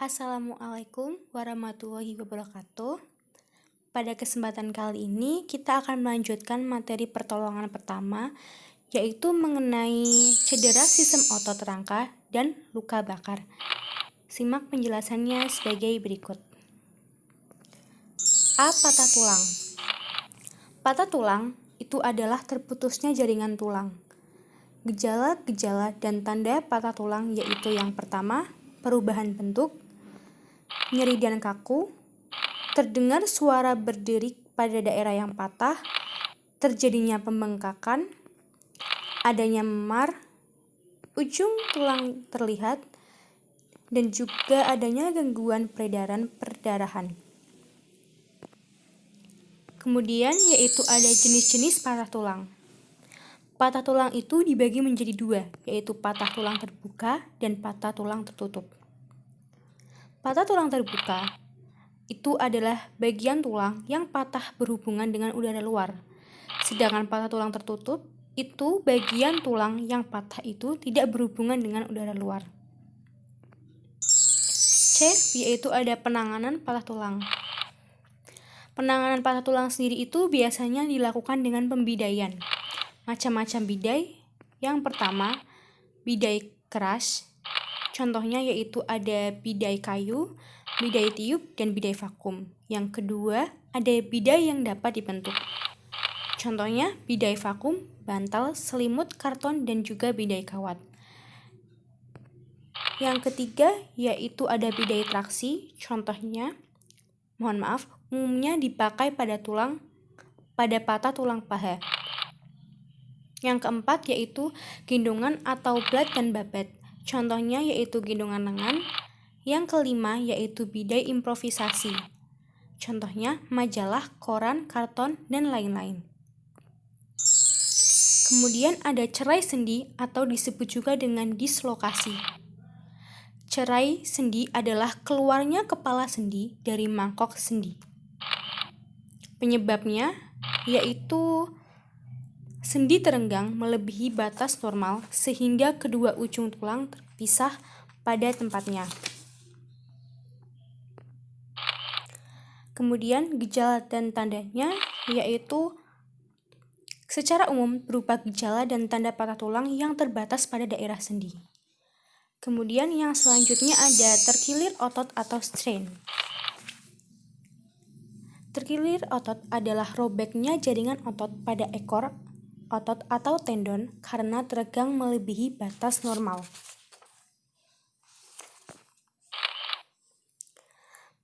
Assalamualaikum warahmatullahi wabarakatuh. Pada kesempatan kali ini kita akan melanjutkan materi pertolongan pertama, yaitu mengenai cedera sistem otot rangka dan luka bakar. Simak penjelasannya sebagai berikut. A. Patah tulang. Patah tulang itu adalah terputusnya jaringan tulang. Gejala-gejala dan tanda patah tulang yaitu yang pertama, perubahan bentuk, nyeri dan kaku, terdengar suara berderik pada daerah yang patah, terjadinya pembengkakan, adanya memar, ujung tulang terlihat, dan juga adanya gangguan peredaran perdarahan. Kemudian yaitu ada jenis-jenis patah tulang. Patah tulang itu dibagi menjadi dua, yaitu patah tulang terbuka dan patah tulang tertutup. Patah tulang terbuka itu adalah bagian tulang yang patah berhubungan dengan udara luar. Sedangkan patah tulang tertutup itu bagian tulang yang patah itu tidak berhubungan dengan udara luar. C. Yaitu ada penanganan patah tulang. Penanganan patah tulang sendiri itu biasanya dilakukan dengan pembidaian. Macam-macam bidai. Yang pertama, bidai keras. Contohnya yaitu ada bidai kayu, bidai tiup, dan bidai vakum. Yang kedua, ada bidai yang dapat dibentuk. Contohnya bidai vakum, bantal, selimut, karton, dan juga bidai kawat. Yang ketiga, yaitu ada bidai traksi. Contohnya, umumnya dipakai pada patah tulang paha. Yang keempat, yaitu gendongan atau blat dan babat. Contohnya yaitu gendongan lengan. Yang kelima yaitu bidai improvisasi. Contohnya majalah, koran, karton, dan lain-lain. Kemudian ada cerai sendi atau disebut juga dengan dislokasi. Cerai sendi adalah keluarnya kepala sendi dari mangkok sendi. Penyebabnya yaitu sendi terenggang melebihi batas normal sehingga kedua ujung tulang terpisah pada tempatnya. Kemudian gejala dan tandanya yaitu secara umum berupa gejala dan tanda patah tulang yang terbatas pada daerah sendi. Kemudian yang selanjutnya ada terkilir otot atau strain. Terkilir otot adalah robeknya jaringan otot pada ekor otot atau tendon karena teregang melebihi batas normal.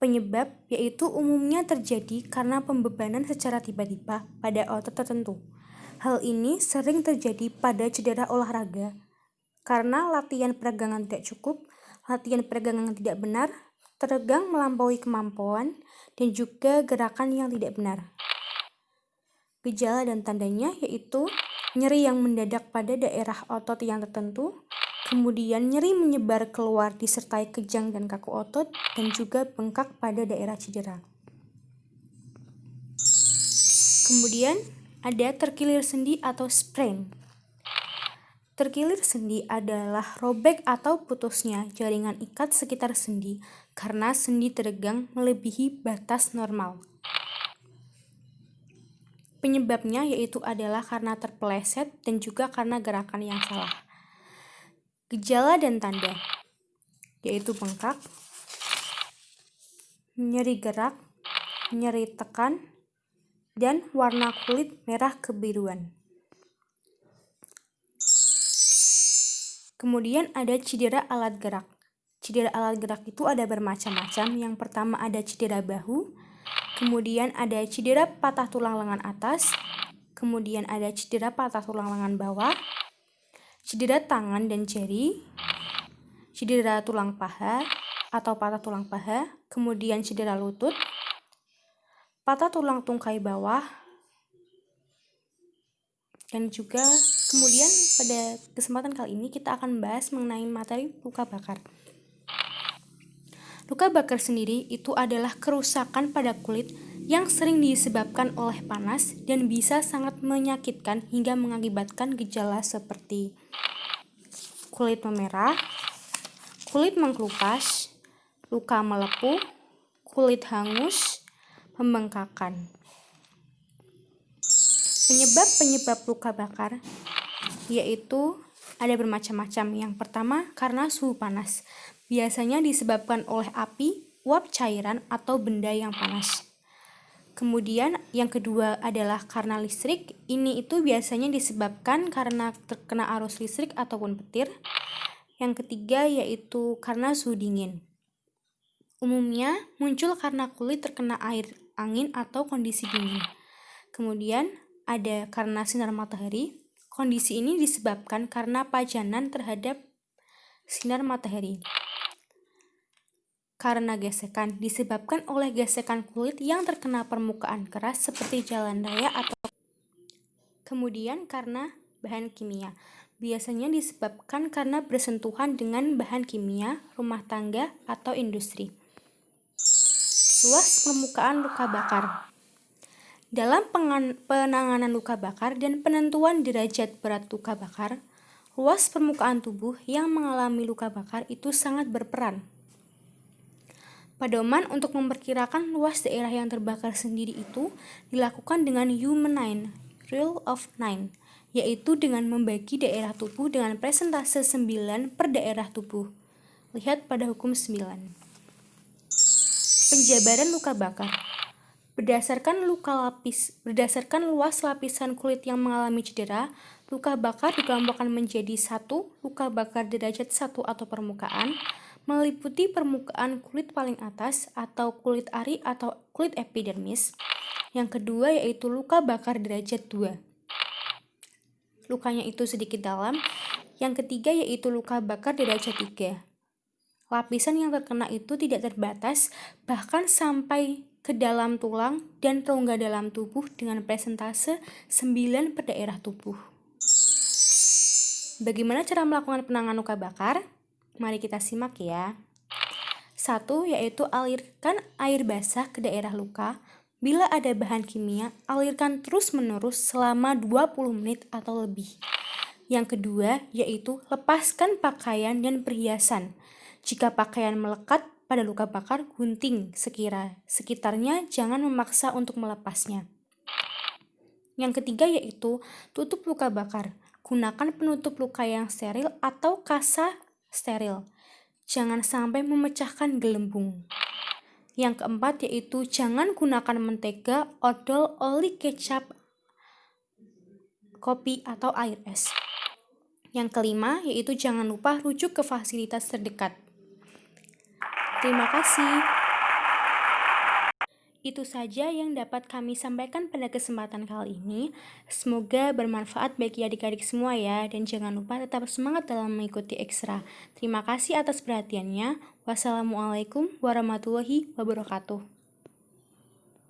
Penyebab yaitu umumnya terjadi karena pembebanan secara tiba-tiba pada otot tertentu. Hal ini sering terjadi pada cedera olahraga karena latihan peregangan tidak cukup, latihan peregangan tidak benar, teregang melampaui kemampuan, dan juga gerakan yang tidak benar. Gejala dan tandanya yaitu nyeri yang mendadak pada daerah otot yang tertentu, kemudian nyeri menyebar keluar disertai kejang dan kaku otot, dan juga bengkak pada daerah cedera. Kemudian ada terkilir sendi atau sprain. Terkilir sendi adalah robek atau putusnya jaringan ikat sekitar sendi karena sendi teregang melebihi batas normal. Penyebabnya yaitu adalah karena terpeleset dan juga karena gerakan yang salah. Gejala dan tanda yaitu bengkak, nyeri gerak, nyeri tekan, dan warna kulit merah kebiruan. Kemudian ada cedera alat gerak. Cedera alat gerak itu ada bermacam-macam. Yang pertama ada cedera bahu, kemudian ada cedera patah tulang lengan atas, kemudian ada cedera patah tulang lengan bawah, cedera tangan dan jari, cedera tulang paha atau patah tulang paha, kemudian cedera lutut, patah tulang tungkai bawah, dan juga kemudian pada kesempatan kali ini kita akan membahas mengenai materi luka bakar. Luka bakar sendiri itu adalah kerusakan pada kulit yang sering disebabkan oleh panas dan bisa sangat menyakitkan hingga mengakibatkan gejala seperti kulit memerah, kulit mengkelupas, luka melepuh, kulit hangus, pembengkakan. Penyebab luka bakar yaitu ada bermacam-macam. Yang pertama, karena suhu panas. Biasanya disebabkan oleh api, uap cairan, atau benda yang panas. Kemudian yang kedua adalah karena listrik. Ini itu biasanya disebabkan karena terkena arus listrik ataupun petir. Yang ketiga yaitu karena suhu dingin. Umumnya muncul karena kulit terkena air, angin, atau kondisi dingin. Kemudian ada karena sinar matahari. Kondisi ini disebabkan karena pajanan terhadap sinar matahari. Karena gesekan, disebabkan oleh gesekan kulit yang terkena permukaan keras seperti jalan raya atau. Kemudian karena bahan kimia. Biasanya disebabkan karena bersentuhan dengan bahan kimia, rumah tangga, atau industri. Luas permukaan luka bakar. Dalam penanganan luka bakar dan penentuan derajat berat luka bakar, luas permukaan tubuh yang mengalami luka bakar itu sangat berperan. Pedoman untuk memperkirakan luas daerah yang terbakar sendiri itu dilakukan dengan U-9, Rule of 9, yaitu dengan membagi daerah tubuh dengan persentase 9 per daerah tubuh. Lihat pada hukum 9. Penjabaran luka bakar. Berdasarkan luas lapisan kulit yang mengalami cedera, luka bakar dikelompokkan menjadi 1. Luka bakar derajat 1 atau permukaan, meliputi permukaan kulit paling atas atau kulit ari atau kulit epidermis. Yang kedua yaitu luka bakar derajat 2. Lukanya itu sedikit dalam. Yang ketiga yaitu luka bakar derajat 3. Lapisan yang terkena itu tidak terbatas, bahkan sampai ke dalam tulang dan rongga dalam tubuh dengan persentase 9 per daerah tubuh. Bagaimana cara melakukan penanganan luka bakar? Mari kita simak ya. 1. Yaitu alirkan air basah ke daerah luka. Bila ada bahan kimia, alirkan terus-menerus selama 20 menit atau lebih. Yang kedua yaitu lepaskan pakaian dan perhiasan. Jika pakaian melekat pada luka bakar, gunting sekitarnya, jangan memaksa untuk melepasnya. Yang ketiga yaitu tutup luka bakar. Gunakan penutup luka yang steril atau kasa steril. Jangan sampai memecahkan gelembung. Yang keempat yaitu jangan gunakan mentega, odol, oli, kecap, kopi, atau air es. Yang kelima yaitu jangan lupa rujuk ke fasilitas terdekat. Terima kasih. Itu saja yang dapat kami sampaikan pada kesempatan kali ini. Semoga bermanfaat bagi adik-adik semua ya, dan jangan lupa tetap semangat dalam mengikuti ekstra. Terima kasih atas perhatiannya. Wassalamualaikum warahmatullahi wabarakatuh.